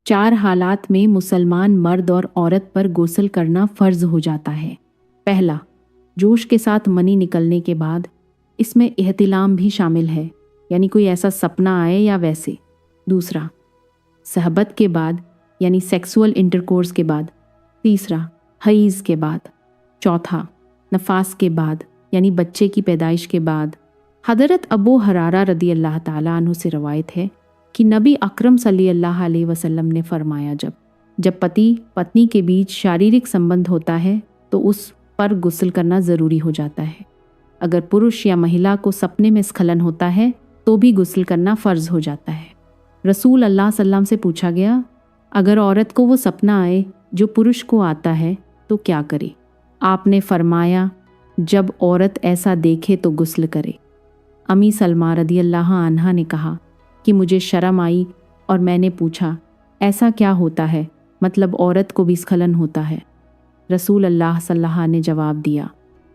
4 हालात में मुसलमान मर्द और औरत पर गुस्ल करना फ़र्ज़ हो जाता है। पहला, जोश के साथ मनी निकलने के बाद। इसमें एहतिलाम भी शामिल है, यानी कोई ऐसा सपना आए या वैसे। दूसरा, सहबत के बाद यानी सेक्सुअल इंटरकोर्स के बाद। तीसरा, हईज़ के बाद। चौथा, नफास के बाद यानी बच्चे की पैदाइश के बाद। हज़रत अबू हरारा रदी अल्लाह ताला अन्हु से रवायत है कि नबी अकरम सल्लल्लाहु अलैहि वसल्लम ने फरमाया, जब पति पत्नी के बीच शारीरिक संबंध होता है तो उस पर गुस्ल करना ज़रूरी हो जाता है। अगर पुरुष या महिला को सपने में स्खलन होता है तो भी गुस्ल करना फ़र्ज़ हो जाता है। रसूल अल्लाह सल्लम से पूछा गया, अगर औरत को वो सपना आए जो पुरुष को आता है तो क्या करे? आपने फरमाया, जब औरत ऐसा देखे तो गुस्ल करे। अम्मी सलमा रदी अल्लाह अन्हा ने कहा कि मुझे शर्म आई और मैंने पूछा, ऐसा क्या होता है, मतलब औरत को भी स्खलन होता है? रसूल अल्लाह सल्लल्लाहु ने जवाब दिया,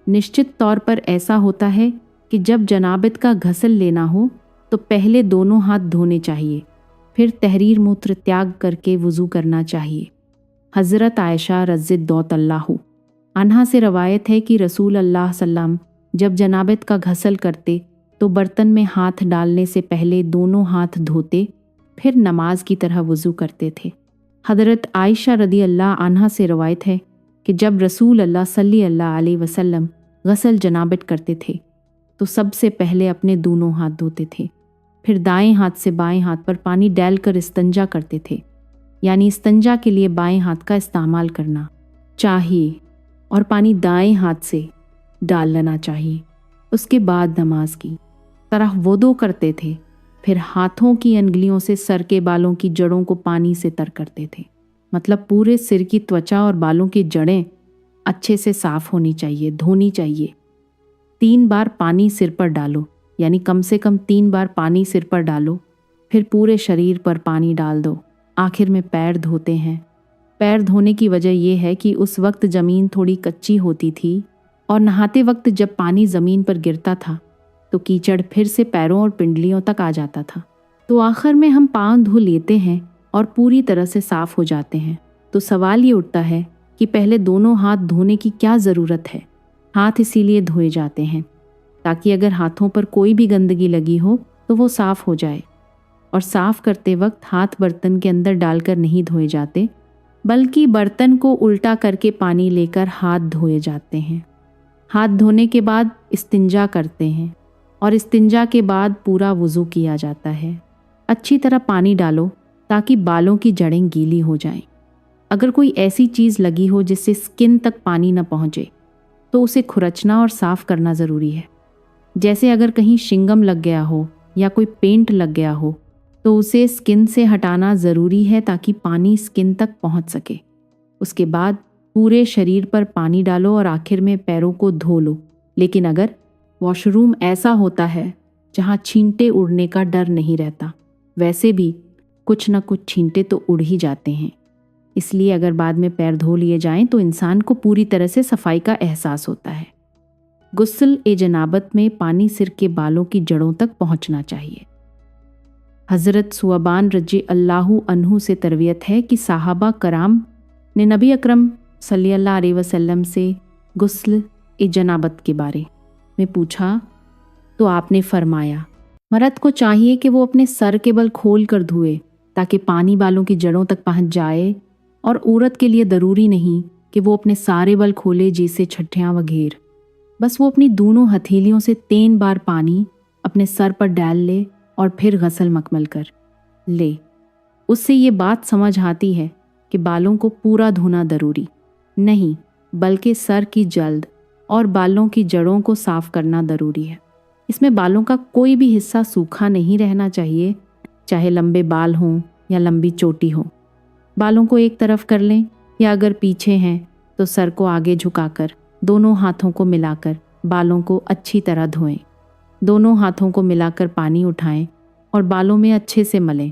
निश्चित तौर पर ऐसा होता है कि जब जनाबत का घसल लेना हो तो पहले दोनों हाथ धोने चाहिए, फिर तहरीर मूत्र त्याग करके वज़ू करना चाहिए। हज़रत आयशा रज़ियल्लाहु अन्हा से रवायत है कि रसूल अल्लाह सल्लम जब जनाबत का घसल करते तो बर्तन में हाथ डालने से पहले दोनों हाथ धोते, फिर नमाज की तरह वज़ू करते थे। हज़रत आयशा रदी अल्लाह अन्हा से रवायत है कि जब रसूल अल्लाह सल्लल्लाहु अलैहि वसल्लम गसल जनाबत करते थे तो सबसे पहले अपने दोनों हाथ धोते थे, फिर दाएं हाथ से बाएं हाथ पर पानी डालकर इस्तंजा करते थे, यानी इस्तंजा के लिए बाएं हाथ का इस्तेमाल करना चाहिए और पानी दाएं हाथ से डाल लेना चाहिए। उसके बाद नमाज की तरह वुदू करते थे, फिर हाथों की अंगुलियों से सर के बालों की जड़ों को पानी से तर करते थे। मतलब पूरे सिर की त्वचा और बालों की जड़ें अच्छे से साफ होनी चाहिए, धोनी चाहिए। 3 बार पानी सिर पर डालो, यानी कम से कम 3 बार पानी सिर पर डालो, फिर पूरे शरीर पर पानी डाल दो। आखिर में पैर धोते हैं। पैर धोने की वजह यह है कि उस वक्त ज़मीन थोड़ी कच्ची होती थी और नहाते वक्त जब पानी ज़मीन पर गिरता था तो कीचड़ फिर से पैरों और पिंडलियों तक आ जाता था। तो आखिर में हम पाँव धो लेते हैं और पूरी तरह से साफ़ हो जाते हैं। तो सवाल ये उठता है कि पहले दोनों हाथ धोने की क्या ज़रूरत है? हाथ इसीलिए धोए जाते हैं ताकि अगर हाथों पर कोई भी गंदगी लगी हो तो वो साफ़ हो जाए। और साफ़ करते वक्त हाथ बर्तन के अंदर डालकर नहीं धोए जाते, बल्कि बर्तन को उल्टा करके पानी लेकर हाथ धोए जाते हैं। हाथ धोने के बाद इस्तिंजा करते हैं और इस्तिंजा के बाद पूरा वज़ू किया जाता है। अच्छी तरह पानी डालो ताकि बालों की जड़ें गीली हो जाएं। अगर कोई ऐसी चीज़ लगी हो जिससे स्किन तक पानी न पहुँचे तो उसे खुरचना और साफ़ करना ज़रूरी है। जैसे अगर कहीं शिंगम लग गया हो या कोई पेंट लग गया हो तो उसे स्किन से हटाना ज़रूरी है ताकि पानी स्किन तक पहुँच सके। उसके बाद पूरे शरीर पर पानी डालो और आखिर में पैरों को धो लो। लेकिन अगर वॉशरूम ऐसा होता है जहाँ छींटे उड़ने का डर नहीं रहता, वैसे भी कुछ न कुछ छींटे तो उड़ ही जाते हैं, इसलिए अगर बाद में पैर धो लिए जाएं तो इंसान को पूरी तरह से सफाई का एहसास होता है। गुस्ल ए जनाबत में पानी सिर के बालों की जड़ों तक पहुंचना चाहिए। हज़रत सुअबान रजी अल्लाहु अन्हु से तरवियत है कि साहबा कराम ने नबी अकरम सल्लल्लाहु अलैहि वसल्लम से गुस्ल ए जनाबत के बारे में पूछा तो आपने फरमाया, मर्द को चाहिए कि वो अपने सर के बल खोल कर धोए ताकि पानी बालों की जड़ों तक पहुंच जाए, और औरत के लिए ज़रूरी नहीं कि वो अपने सारे बल खोले जैसे छठियाँ वगैर। बस वो अपनी दोनों हथेलियों से 3 बार पानी अपने सर पर डाल ले और फिर गसल मकमल कर ले। उससे ये बात समझ आती है कि बालों को पूरा धोना ज़रूरी नहीं, बल्कि सर की जल्द और बालों की जड़ों को साफ़ करना ज़रूरी है। इसमें बालों का कोई भी हिस्सा सूखा नहीं रहना चाहिए, चाहे लंबे बाल हों या लंबी चोटी हो। बालों को एक तरफ कर लें या अगर पीछे हैं तो सर को आगे झुकाकर दोनों हाथों को मिलाकर बालों को अच्छी तरह धोएं। दोनों हाथों को मिलाकर पानी उठाएं और बालों में अच्छे से मलें।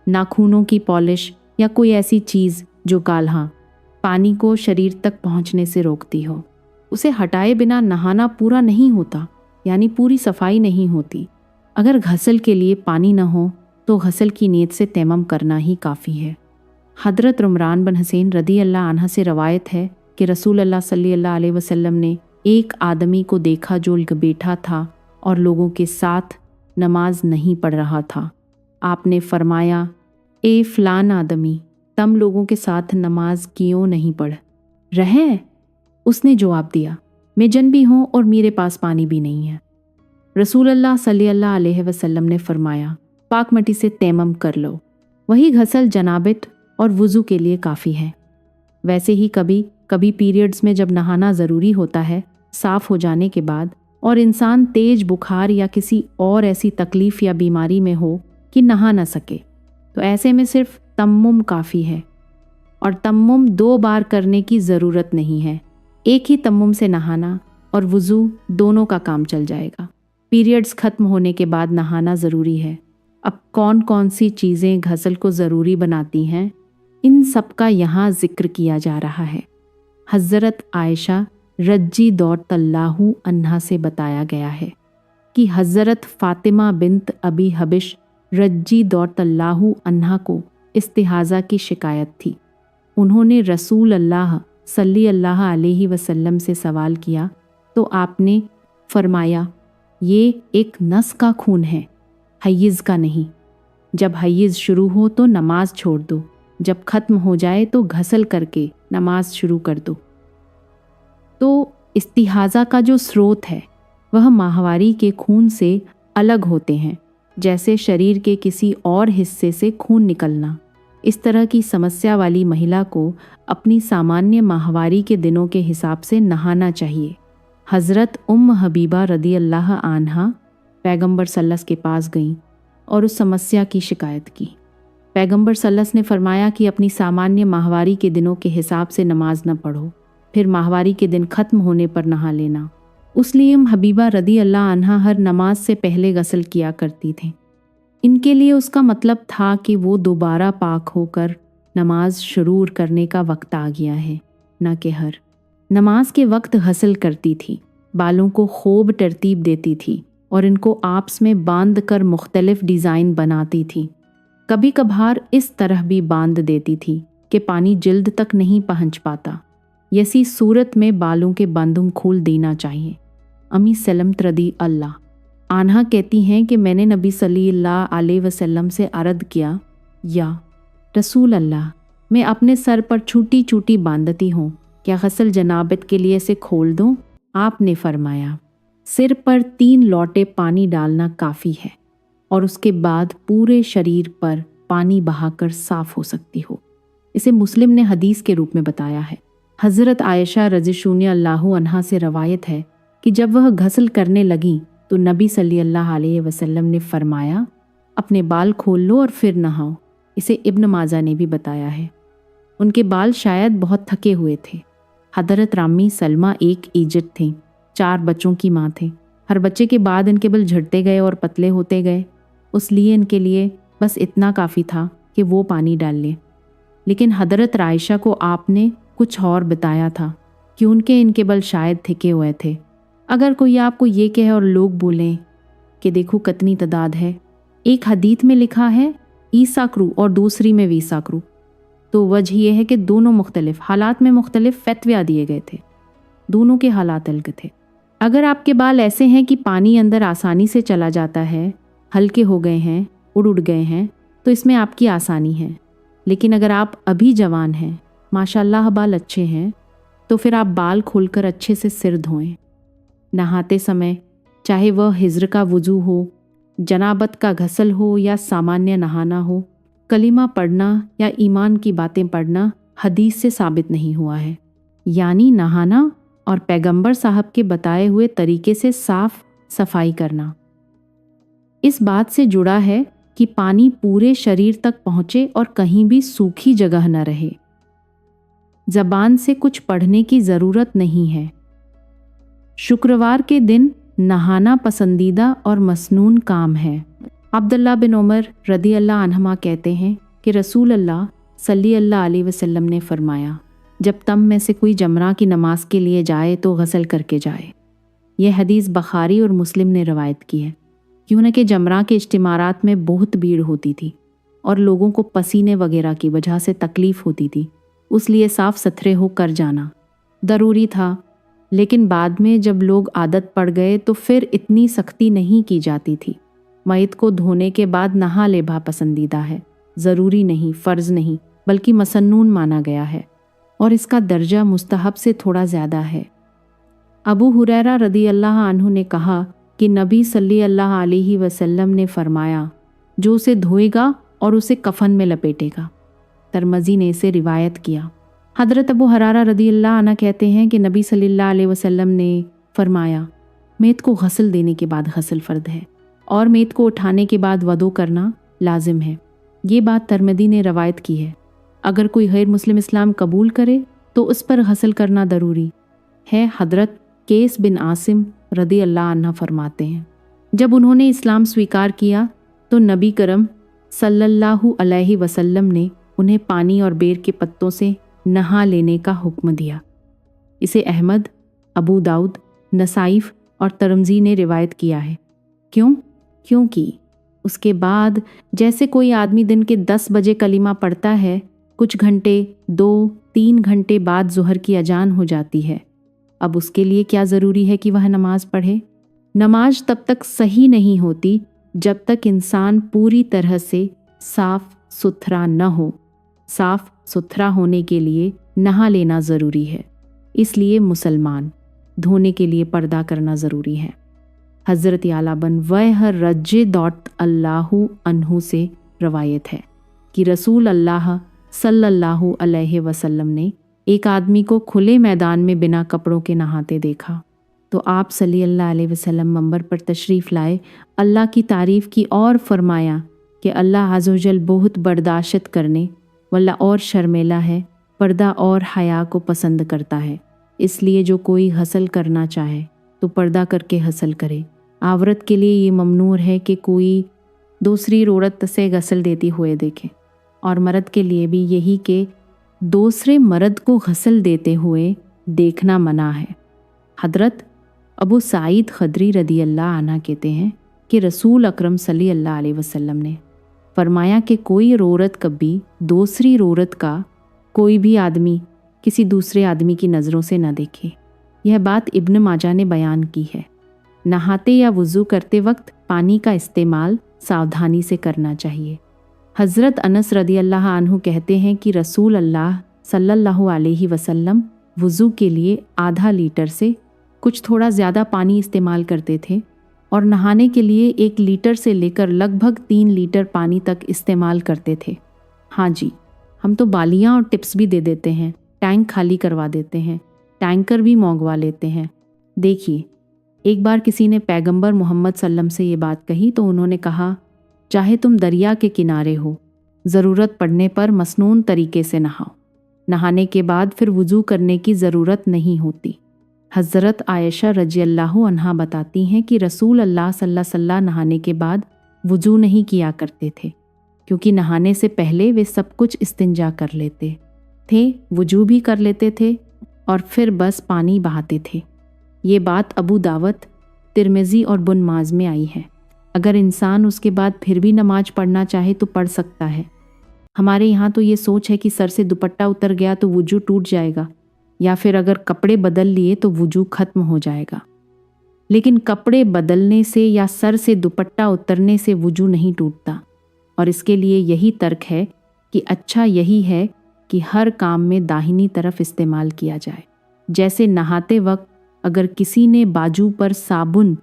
नाखूनों की पॉलिश या कोई ऐसी चीज़ जो काल्हा पानी को शरीर तक पहुंचने से रोकती हो, उसे हटाए बिना नहाना पूरा नहीं होता, यानी पूरी सफाई नहीं होती। अगर घसल के लिए पानी न हो तो घसल की नीयत से तैमम करना ही काफ़ी है। हज़रत उमरान बिन हुसैन रदी अल्लाह अन्हा से रवायत है कि रसूल अल्लाह सल्लल्लाहु अलैहि वसल्लम ने एक आदमी को देखा जो बैठा था और लोगों के साथ नमाज नहीं पढ़ रहा था। आपने फरमाया, ए फ़लान आदमी, तुम लोगों के साथ नमाज क्यों नहीं पढ़ रहे? उसने जवाब दिया, मैं जनबी हूँ और मेरे पास पानी भी नहीं है। रसूल अल्लाह सल्लल्लाहु अलैहि वसल्लम ने फरमाया, पाक मट्टी से तैमम कर लो, वही घसल जनाबत और वज़ू के लिए काफ़ी है। वैसे ही कभी कभी पीरियड्स में जब नहाना ज़रूरी होता है साफ़ हो जाने के बाद, और इंसान तेज बुखार या किसी और ऐसी तकलीफ़ या बीमारी में हो कि नहा ना सके, तो ऐसे में सिर्फ तयम्मुम काफ़ी है। और तयम्मुम 2 बार करने की ज़रूरत नहीं है, एक ही तयम्मुम से नहाना और वज़ू दोनों का काम चल जाएगा। पीरियड्स ख़त्म होने के बाद नहाना ज़रूरी है। अब कौन कौन सी चीज़ें घसल को ज़रूरी बनाती हैं, इन सब का यहाँ ज़िक्र किया जा रहा है। हज़रत आयशा रज्जी दौतल्लाहु अन्हा से बताया गया है कि हज़रत फ़ातिमा बिन्त अबी हबिश रज्जी दौतल्लाहु अन्हा को इस्तिहाज़ा की शिकायत थी। उन्होंने रसूल अल्लाह सल्लल्लाहु अलैहि वसल्लम से सवाल किया तो आपने फरमाया, ये एक नस का खून है, हय्यज़ का नहीं। जब हय्यज़ शुरू हो तो नमाज छोड़ दो, जब ख़त्म हो जाए तो घसल करके नमाज शुरू कर दो। तो इस्तिहाज़ा का जो स्रोत है वह माहवारी के खून से अलग होते हैं, जैसे शरीर के किसी और हिस्से से खून निकलना। इस तरह की समस्या वाली महिला को अपनी सामान्य माहवारी के दिनों के हिसाब से नहाना चाहिए। हज़रत उम्म हबीबा रदी अल्लाह आन्हा पैगंबर सल्लल्लाहु के पास गईं और उस समस्या की शिकायत की। पैगंबर सल्लल्लाहु ने फरमाया कि अपनी सामान्य माहवारी के दिनों के हिसाब से नमाज न पढ़ो, फिर माहवारी के दिन ख़त्म होने पर नहा लेना। उसलिए हबीबा रदी अल्लाह अन्हा हर नमाज से पहले गसल किया करती थीं। इनके लिए उसका मतलब था कि वो दोबारा पाक होकर नमाज शुरू करने का वक्त आ गया है, न कि हर नमाज के वक्त गसल करती थी, बालों को खूब तरतीब देती थी और इनको आपस में बांध कर मुख्तलिफ डिज़ाइन बनाती थी। कभी कभार इस तरह भी बांध देती थी कि पानी जिल्द तक नहीं पहुँच पाता। ऐसी सूरत में बालों के बंधुम खोल देना चाहिए। अम्मी सलमत रदी अल्लाह आन्हा कहती हैं कि मैंने नबी सल्लल्लाहु अलैहि वसल्लम से अर्ज़ किया, या रसूल अल्लाह, मैं अपने सर पर छोटी छोटी बांधती हूँ, क्या गसल जनाबत के लिए इसे खोल दूँ? आपने फरमाया, सिर पर 3 लोटे पानी डालना काफ़ी है और उसके बाद पूरे शरीर पर पानी बहाकर साफ़ हो सकती हो। इसे मुस्लिम ने हदीस के रूप में बताया है। हज़रत आयशा रज़ियल्लाहु अन्हा से रवायत है कि जब वह घसल करने लगी तो नबी सल्लल्लाहु अलैहि वसल्लम ने फरमाया, अपने बाल खोल लो और फिर नहाओ। इसे इब्न माजा ने भी बताया है। उनके बाल शायद बहुत थके हुए थे। हज़रत रामी सलमा एक एजेड थीं, 4 बच्चों की माँ थे। हर बच्चे के बाद इनके बाल झड़ते गए और पतले होते गए, उसलिए इनके लिए बस इतना काफ़ी था कि वो पानी डाल लें। लेकिन हज़रत आयशा को आपने कुछ और बताया था कि इनके बाल शायद थके हुए थे। अगर कोई आपको ये कहे और लोग बोलें कि देखो कितनी तादाद है, एक हदीस में लिखा है ईसा क्रू और दूसरी में वीसा क्रू, तो वजह यह है कि दोनों मुख्तलिफ हालात में मुख्तलिफ फतवा दिए गए थे, दोनों के हालात अलग थे। अगर आपके बाल ऐसे हैं कि पानी अंदर आसानी से चला जाता है, हल्के हो गए हैं, उड़ गए हैं, तो इसमें आपकी आसानी है। लेकिन अगर आप अभी जवान हैं, माशाल्लाह बाल अच्छे हैं, तो फिर आप बाल खोलकर अच्छे से सिर धोएं। नहाते समय चाहे वह हिज्र का वज़ू हो, जनाबत का घसल हो या सामान्य नहाना हो, कलिमा पढ़ना या ईमान की बातें पढ़ना हदीस से साबित नहीं हुआ है। यानी नहाना और पैगंबर साहब के बताए हुए तरीके से साफ सफाई करना। इस बात से जुड़ा है कि पानी पूरे शरीर तक पहुँचे और कहीं भी सूखी जगह न रहे। ज़बान से कुछ पढ़ने की ज़रूरत नहीं है। शुक्रवार के दिन नहाना पसंदीदा और मसनून काम है। अब्दुल्लाह बिन उमर रदी अल्लाह अन्हुमा कहते हैं कि रसूल अल्लाह सल्लल्लाहु अलैहि वसल्लम ने फरमाया, जब तम में से कोई जमरा की नमाज के लिए जाए तो गसल करके जाए। यह हदीस बुखारी और मुस्लिम ने रवायत की है। क्यों न कि जमरा के इज्तिमारात में बहुत भीड़ होती थी। और लोगों को पसीने वगैरह की वजह से तकलीफ होती थी, उसलिए साफ सुथरे हो कर जाना ज़रूरी था। लेकिन बाद में जब लोग आदत पड़ गए तो फिर इतनी सख्ती नहीं की जाती थी। मैत को धोने के बाद नहा लेना पसंदीदा है, ज़रूरी नहीं, फ़र्ज़ नहीं, बल्कि मसन्नून माना गया है और इसका दर्जा मुस्तहब से थोड़ा ज़्यादा है। अबू हुरैरा रदी अल्लाह अन्हु ने कहा कि नबी सल्लल्लाहु अलैहि वसल्लम ने फरमाया, जो उसे धोएगा और उसे कफन में लपेटेगा। तिरमिज़ी ने इसे रिवायत किया। हज़रत अबू हुरैरा रदी अल्लाह अन्हु कहते हैं कि नबी सल्लल्लाहु अलैहि वसल्लम ने फरमाया, मैत को गस्ल देने के बाद गस्ल फ़र्द है और मैत को उठाने के बाद वदू करना लाजिम है। ये बात तिरमिज़ी ने रवायत की है। अगर कोई गैर मुस्लिम इस्लाम कबूल करे तो उस पर गस्ल करना ज़रूरी है। हज़रत कैस बिन आसिम रदी अल्लाह अन्हु फरमाते हैं, जब उन्होंने इस्लाम स्वीकार किया तो नबी करम सल्लल्लाहु अलैहि वसल्लम ने उन्हें पानी और बेर के पत्तों से नहा लेने का हुक्म दिया। इसे अहमद, अबू दाऊद, नसाइफ और तिरमिज़ी ने रिवायत किया है। क्योंकि उसके बाद जैसे कोई आदमी दिन के 10 बजे कलीमा पढ़ता है, कुछ घंटे 2-3 घंटे बाद ज़ुहर की अजान हो जाती है। अब उसके लिए क्या ज़रूरी है कि वह नमाज पढ़े? नमाज तब तक सही नहीं होती जब तक इंसान पूरी तरह से साफ सुथरा न हो। साफ सुथरा होने के लिए नहा लेना ज़रूरी है, इसलिए मुसलमान धोने के लिए पर्दा करना ज़रूरी है। हज़रत आला बन वह रज़ियल्लाहु अन्हु से रवायत है कि रसूल अल्लाह सल्लल्लाहु अलैहि वसल्लम ने एक आदमी को खुले मैदान में बिना कपड़ों के नहाते देखा तो आप सल्लल्लाहु अलैहि वसल्लम मंबर पर तशरीफ़ लाए, अल्लाह की तारीफ़ की और फरमाया कि अल्लाह अज़्ज़ व जल बहुत बर्दाश्त करने वाला और शर्मेला है, पर्दा और हया को पसंद करता है। इसलिए जो कोई गस्ल करना चाहे तो पर्दा करके गस्ल करे। औरत के लिए ये ममनूर है कि कोई दूसरी औरत से गस्ल देती हुए देखे, और मर्द के लिए भी यही कि दूसरे मर्द को गस्ल देते हुए देखना मना है। हज़रत अबू सईद खदरी रदी अल्लाह अन्हु कहते हैं कि रसूल अकरम सल्लल्लाहु अलैहि वसल्लम ने फरमाया कि कोई औरत कभी दूसरी औरत का कोई भी आदमी किसी दूसरे आदमी की नज़रों से न देखे। यह बात इब्न माजा ने बयान की है। नहाते या वज़ू करते वक्त पानी का इस्तेमाल सावधानी से करना चाहिए। हज़रत अनस रदी अल्लाह अन्हु कहते हैं कि रसूल अल्लाह सल्लल्लाहु अलैहि वसल्लम वज़ू के लिए आधा लीटर से कुछ थोड़ा ज़्यादा पानी इस्तेमाल करते थे और नहाने के लिए 1 लीटर से लेकर लगभग 3 लीटर पानी तक इस्तेमाल करते थे। हाँ जी, हम तो बालियाँ और टिप्स भी दे देते हैं, टैंक खाली करवा देते हैं, टैंकर भी मंगवा लेते हैं। देखिए, एक बार किसी ने पैगंबर मोहम्मद सल्लम से ये बात कही तो उन्होंने कहा, चाहे तुम दरिया के किनारे हो, ज़रूरत पड़ने पर मसनून तरीके से नहाओ। नहाने के बाद फिर वज़ू करने की ज़रूरत नहीं होती। हज़रत आयशा रज़ियल्लाहु अन्हा बताती हैं कि रसूल अल्लाह सल्लल्लाहु अलैहि वसल्लम नहाने के बाद वज़ू नहीं किया करते थे, क्योंकि नहाने से पहले वे सब कुछ इस्तिंजा कर लेते थे, वज़ू भी कर लेते थे और फिर बस पानी बहाते थे। ये बात अबू दाऊद, तिरमिज़ी और बुन माज में आई है। अगर इंसान उसके बाद फिर भी नमाज पढ़ना चाहे तो पढ़ सकता है। हमारे यहाँ तो ये सोच है कि सर से दुपट्टा उतर गया तो वज़ू टूट जाएगा, या फिर अगर कपड़े बदल लिए तो वज़ू ख़त्म हो जाएगा। लेकिन कपड़े बदलने से या सर से दुपट्टा उतरने से वज़ू नहीं टूटता, और इसके लिए यही तर्क है कि अच्छा यही है कि हर काम में दाहिनी तरफ इस्तेमाल किया जाए। जैसे नहाते वक्त अगर किसी ने बाजू पर साबुन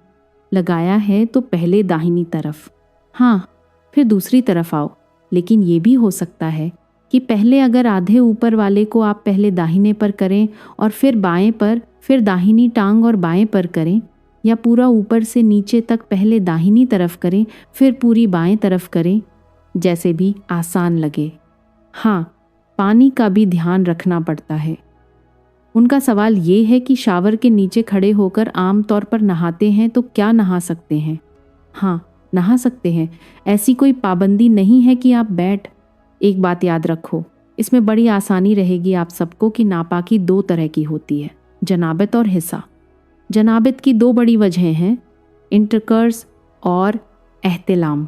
लगाया है तो पहले दाहिनी तरफ, हाँ फिर दूसरी तरफ आओ। लेकिन ये भी हो सकता है कि पहले अगर आधे ऊपर वाले को आप पहले दाहिने पर करें और फिर बाएं पर, फिर दाहिनी टांग और बाएं पर करें, या पूरा ऊपर से नीचे तक पहले दाहिनी तरफ करें फिर पूरी बाएं तरफ करें, जैसे भी आसान लगे। हाँ, पानी का भी ध्यान रखना पड़ता है। उनका सवाल ये है कि शावर के नीचे खड़े होकर आम तौर पर नहाते हैं तो क्या नहा सकते हैं? हाँ, नहा सकते हैं, ऐसी कोई पाबंदी नहीं है कि आप बैठ। एक बात याद रखो, इसमें बड़ी आसानी रहेगी आप सबको कि नापाकी 2 तरह की होती है, जनाबत और हिस्सा। जनाबत की 2 बड़ी वजहें हैं, इंटरकर्स और एहतिलाम।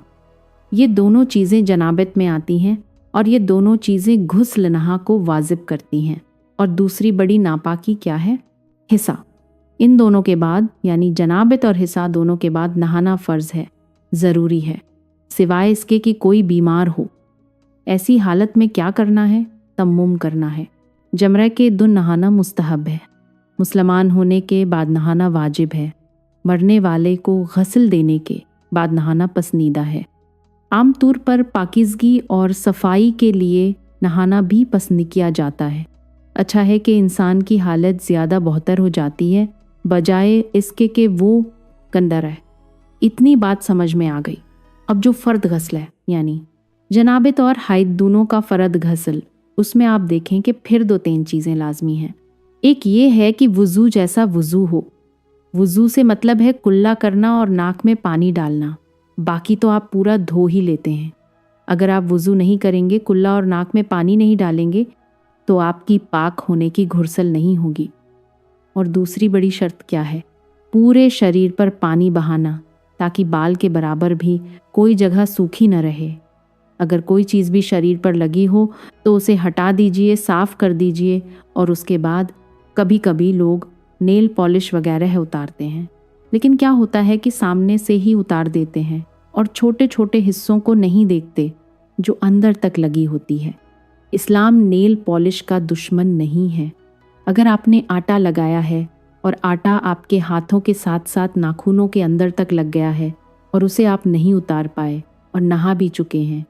ये दोनों चीज़ें जनाबत में आती हैं और ये दोनों चीज़ें गुस्ल नहा को वाजिब करती हैं। और दूसरी बड़ी नापाकी क्या है? हिस्सा। इन दोनों के बाद, यानी जनाबत और हिस्सा दोनों के बाद नहाना फ़र्ज़ है, ज़रूरी है, सिवाय इसके कि कोई बीमार हो। ऐसी हालत में क्या करना है? तयम्मुम करना है। जमरा के दिन नहाना मुस्तहब है। मुसलमान होने के बाद नहाना वाजिब है। मरने वाले को गस्ल देने के बाद नहाना पसंदीदा है। आम तौर पर पाकीज़गी और सफाई के लिए नहाना भी पसंद किया जाता है। अच्छा है कि इंसान की हालत ज़्यादा बेहतर हो जाती है बजाय इसके कि वो गंदा रहे। इतनी बात समझ में आ गई। अब जो फ़र्द गस्ल है, यानी जनाबत और हाइद दोनों का फ़र्द गस्ल, उसमें आप देखें कि फिर 2-3 चीज़ें लाजमी हैं। एक ये है कि वज़ू जैसा वज़ू हो। वज़ू से मतलब है कुल्ला करना और नाक में पानी डालना। बाकी तो आप पूरा धो ही लेते हैं। अगर आप वज़ू नहीं करेंगे, कुल्ला और नाक में पानी नहीं डालेंगे, तो आपकी पाक होने की घुरसल नहीं होगी। और दूसरी बड़ी शर्त क्या है? पूरे शरीर पर पानी बहाना, ताकि बाल के बराबर भी कोई जगह सूखी न रहे। अगर कोई चीज़ भी शरीर पर लगी हो तो उसे हटा दीजिए, साफ़ कर दीजिए। और उसके बाद कभी कभी लोग नेल पॉलिश वगैरह उतारते हैं, लेकिन क्या होता है कि सामने से ही उतार देते हैं और छोटे छोटे हिस्सों को नहीं देखते जो अंदर तक लगी होती है। इस्लाम नेल पॉलिश का दुश्मन नहीं है। अगर आपने आटा लगाया है और आटा आपके हाथों के साथ साथ नाखूनों के अंदर तक लग गया है और उसे आप नहीं उतार पाए और नहा भी चुके हैं,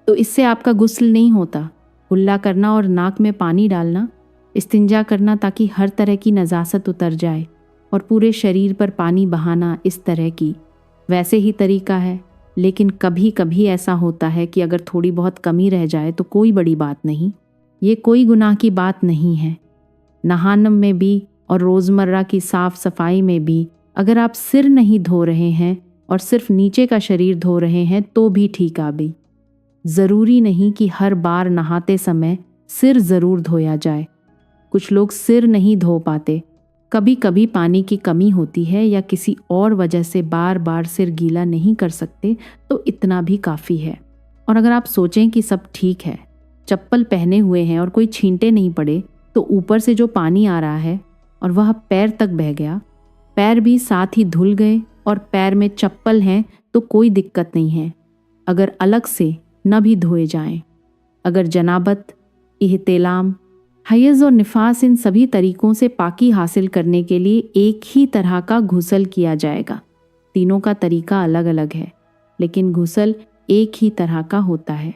तो इससे आपका गुस्ल नहीं होता। कुल्ला करना और नाक में पानी डालना, इस्तिंजा करना ताकि हर तरह की नजासत उतर जाए, और पूरे शरीर पर पानी बहाना इस तरह की वैसे ही तरीका है। लेकिन कभी कभी ऐसा होता है कि अगर थोड़ी बहुत कमी रह जाए तो कोई बड़ी बात नहीं, ये कोई गुनाह की बात नहीं है। नहानम में भी और रोज़मर्रा की साफ़ सफाई में भी अगर आप सिर नहीं धो रहे हैं और सिर्फ नीचे का शरीर धो रहे हैं तो भी ठीक आ भी। ज़रूरी नहीं कि हर बार नहाते समय सिर ज़रूर धोया जाए। कुछ लोग सिर नहीं धो पाते, कभी कभी पानी की कमी होती है या किसी और वजह से बार बार सिर गीला नहीं कर सकते, तो इतना भी काफ़ी है। और अगर आप सोचें कि सब ठीक है, चप्पल पहने हुए हैं और कोई छींटे नहीं पड़े, तो ऊपर से जो पानी आ रहा है और वह पैर तक बह गया, पैर भी साथ ही धुल गए और पैर में चप्पल हैं तो कोई दिक्कत नहीं है अगर अलग से न भी धोए जाएं। अगर जनाबत, इहतिलाम, हैज़ और निफास, इन सभी तरीकों से पाकी हासिल करने के लिए एक ही तरह का गुस्ल किया जाएगा। तीनों का तरीका अलग अलग है, लेकिन गुस्ल एक ही तरह का होता है।